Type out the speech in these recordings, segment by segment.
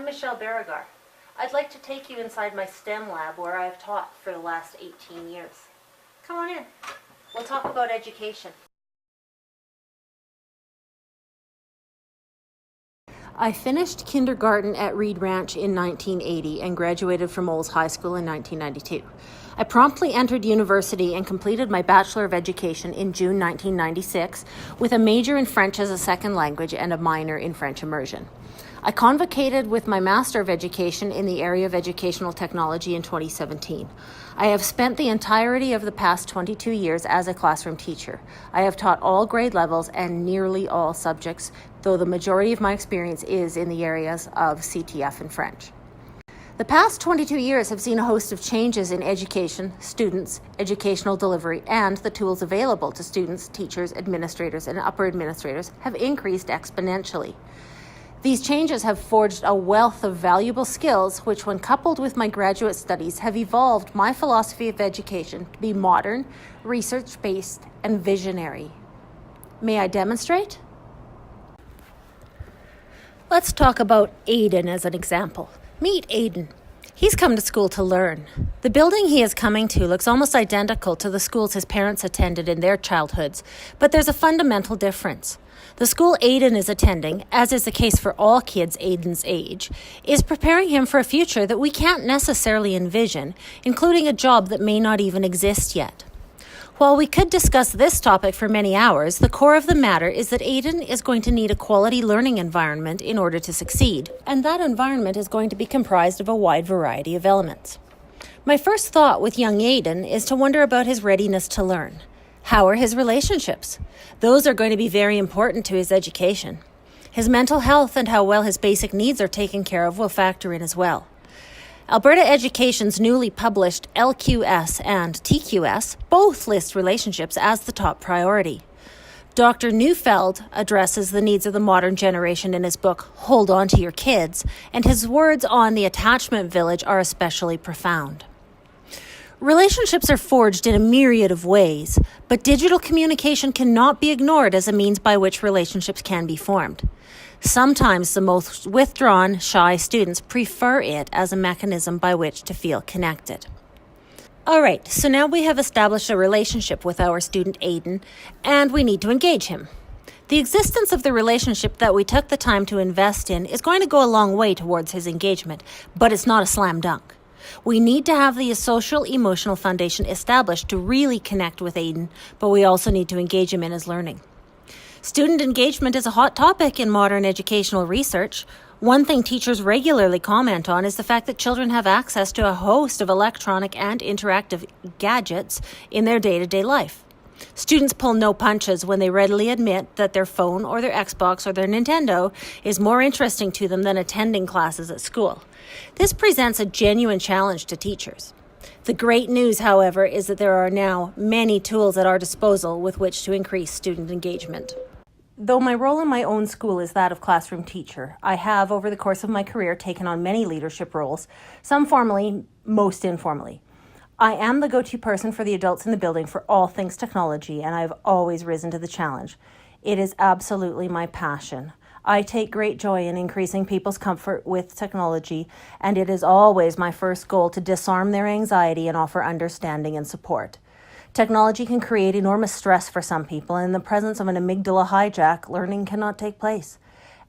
I'm Michelle Beauregard. I'd like to take you inside my STEM lab where I've taught for the last 18 years. Come on in. We'll talk about education. I finished kindergarten at Reed Ranch in 1980 and graduated from Olds High School in 1992. I promptly entered university and completed my Bachelor of Education in June 1996 with a major in French as a second language and a minor in French immersion. I convocated with my Master of Education in the area of Educational Technology in 2017. I have spent the entirety of the past 22 years as a classroom teacher. I have taught all grade levels and nearly all subjects, though the majority of my experience is in the areas of CTF and French. The past 22 years have seen a host of changes in education, students, educational delivery, and the tools available to students, teachers, administrators, and upper administrators have increased exponentially. These changes have forged a wealth of valuable skills, which when coupled with my graduate studies have evolved my philosophy of education to be modern, research-based, and visionary. May I demonstrate? Let's talk about Aiden as an example. Meet Aiden. He's come to school to learn. The building he is coming to looks almost identical to the schools his parents attended in their childhoods, but there's a fundamental difference. The school Aiden is attending, as is the case for all kids Aiden's age, is preparing him for a future that we can't necessarily envision, including a job that may not even exist yet. While we could discuss this topic for many hours, the core of the matter is that Aiden is going to need a quality learning environment in order to succeed, and that environment is going to be comprised of a wide variety of elements. My first thought with young Aiden is to wonder about his readiness to learn. How are his relationships? Those are going to be very important to his education. His mental health and how well his basic needs are taken care of will factor in as well. Alberta Education's newly published LQS and TQS both list relationships as the top priority. Dr. Neufeld addresses the needs of the modern generation in his book, Hold On to Your Kids, and his words on the attachment village are especially profound. Relationships are forged in a myriad of ways, but digital communication cannot be ignored as a means by which relationships can be formed. Sometimes the most withdrawn, shy students prefer it as a mechanism by which to feel connected. All right, so now we have established a relationship with our student Aiden, and we need to engage him. The existence of the relationship that we took the time to invest in is going to go a long way towards his engagement, but it's not a slam dunk. We need to have the social, emotional foundation established to really connect with Aiden, but we also need to engage him in his learning. Student engagement is a hot topic in modern educational research. One thing teachers regularly comment on is the fact that children have access to a host of electronic and interactive gadgets in their day-to-day life. Students pull no punches when they readily admit that their phone or their Xbox or their Nintendo is more interesting to them than attending classes at school. This presents a genuine challenge to teachers. The great news, however, is that there are now many tools at our disposal with which to increase student engagement. Though my role in my own school is that of classroom teacher, I have, over the course of my career, taken on many leadership roles, some formally, most informally. I am the go-to person for the adults in the building for all things technology, and I've always risen to the challenge. It is absolutely my passion. I take great joy in increasing people's comfort with technology, and it is always my first goal to disarm their anxiety and offer understanding and support. Technology can create enormous stress for some people, and in the presence of an amygdala hijack, learning cannot take place.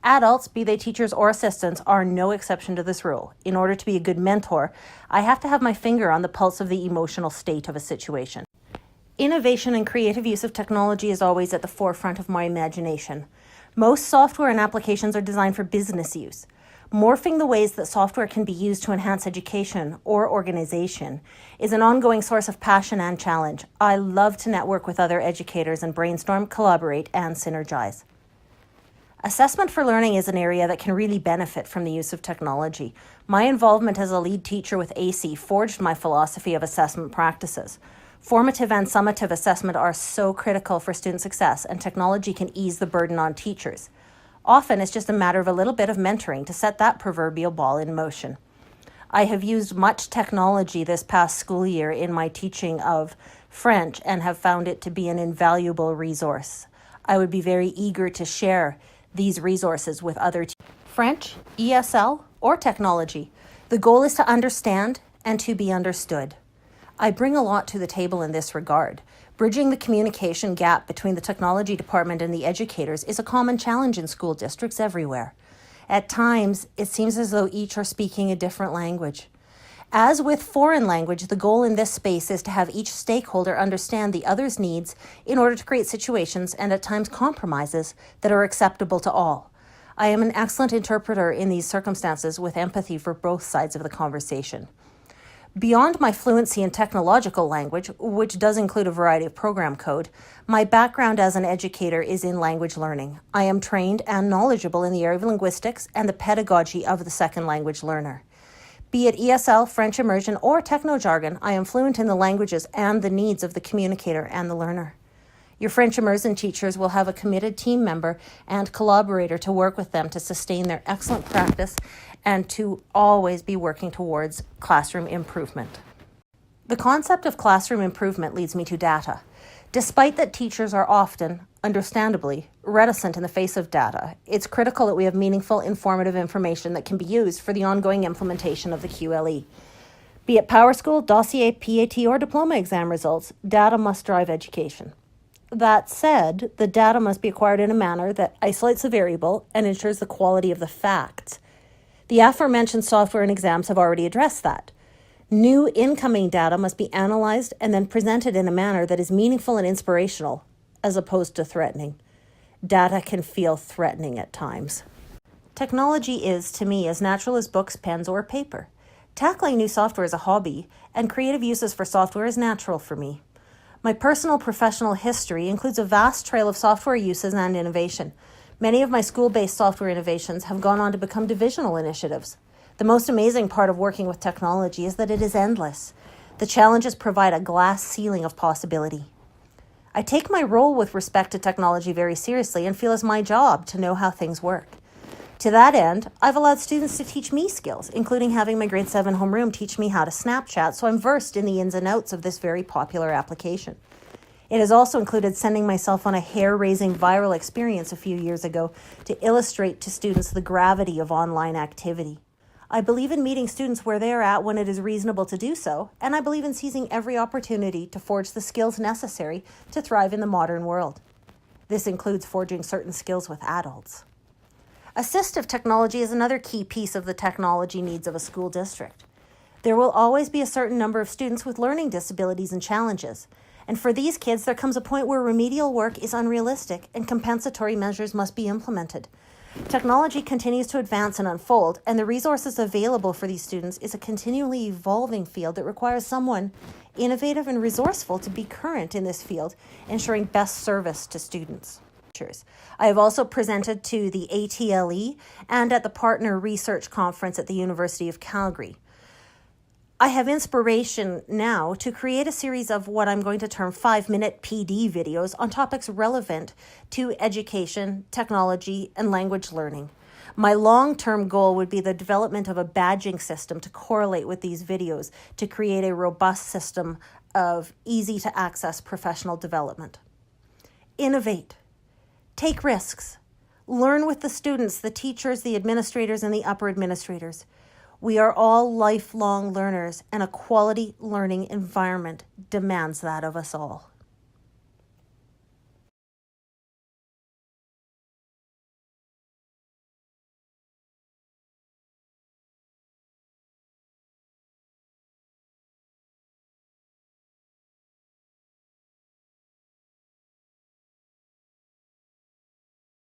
Adults, be they teachers or assistants, are no exception to this rule. In order to be a good mentor, I have to have my finger on the pulse of the emotional state of a situation. Innovation and creative use of technology is always at the forefront of my imagination. Most software and applications are designed for business use. Morphing the ways that software can be used to enhance education or organization is an ongoing source of passion and challenge. I love to network with other educators and brainstorm, collaborate, and synergize. Assessment for learning is an area that can really benefit from the use of technology. My involvement as a lead teacher with AC forged my philosophy of assessment practices. Formative and summative assessment are so critical for student success, and technology can ease the burden on teachers. Often it's just a matter of a little bit of mentoring to set that proverbial ball in motion. I have used much technology this past school year in my teaching of French and have found it to be an invaluable resource. I would be very eager to share these resources with other teachers. French, ESL, or technology. The goal is to understand and to be understood. I bring a lot to the table in this regard. Bridging the communication gap between the technology department and the educators is a common challenge in school districts everywhere. At times, it seems as though each are speaking a different language. As with foreign language, the goal in this space is to have each stakeholder understand the other's needs in order to create situations and at times compromises that are acceptable to all. I am an excellent interpreter in these circumstances with empathy for both sides of the conversation. Beyond my fluency in technological language, which does include a variety of program code, my background as an educator is in language learning. I am trained and knowledgeable in the area of linguistics and the pedagogy of the second language learner. Be it ESL, French immersion, or techno-jargon, I am fluent in the languages and the needs of the communicator and the learner. Your French immersion teachers will have a committed team member and collaborator to work with them to sustain their excellent practice and to always be working towards classroom improvement. The concept of classroom improvement leads me to data. Despite that teachers are often, understandably, reticent in the face of data, it's critical that we have meaningful, informative information that can be used for the ongoing implementation of the QLE. Be it PowerSchool, dossier, PAT, or diploma exam results, data must drive education. That said, the data must be acquired in a manner that isolates the variable and ensures the quality of the facts. The aforementioned software and exams have already addressed that. New incoming data must be analyzed and then presented in a manner that is meaningful and inspirational, as opposed to threatening. Data can feel threatening at times. Technology is, to me, as natural as books, pens, or paper. Tackling new software is a hobby, and creative uses for software is natural for me. My personal professional history includes a vast trail of software uses and innovation. Many of my school-based software innovations have gone on to become divisional initiatives. The most amazing part of working with technology is that it is endless. The challenges provide a glass ceiling of possibility. I take my role with respect to technology very seriously and feel it's my job to know how things work. To that end, I've allowed students to teach me skills, including having my grade 7 homeroom teach me how to Snapchat, so I'm versed in the ins and outs of this very popular application. It has also included sending myself on a hair-raising viral experience a few years ago to illustrate to students the gravity of online activity. I believe in meeting students where they are at when it is reasonable to do so, and I believe in seizing every opportunity to forge the skills necessary to thrive in the modern world. This includes forging certain skills with adults. Assistive technology is another key piece of the technology needs of a school district. There will always be a certain number of students with learning disabilities and challenges. And for these kids, there comes a point where remedial work is unrealistic and compensatory measures must be implemented. Technology continues to advance and unfold, and the resources available for these students is a continually evolving field that requires someone innovative and resourceful to be current in this field, ensuring best service to students. I have also presented to the ATLE and at the Partner Research Conference at the University of Calgary. I have inspiration now to create a series of what I'm going to term 5-minute PD videos on topics relevant to education, technology, and language learning. My long-term goal would be the development of a badging system to correlate with these videos to create a robust system of easy-to-access professional development. Innovate. Take risks. Learn with the students, the teachers, the administrators, and the upper administrators. We are all lifelong learners, and a quality learning environment demands that of us all.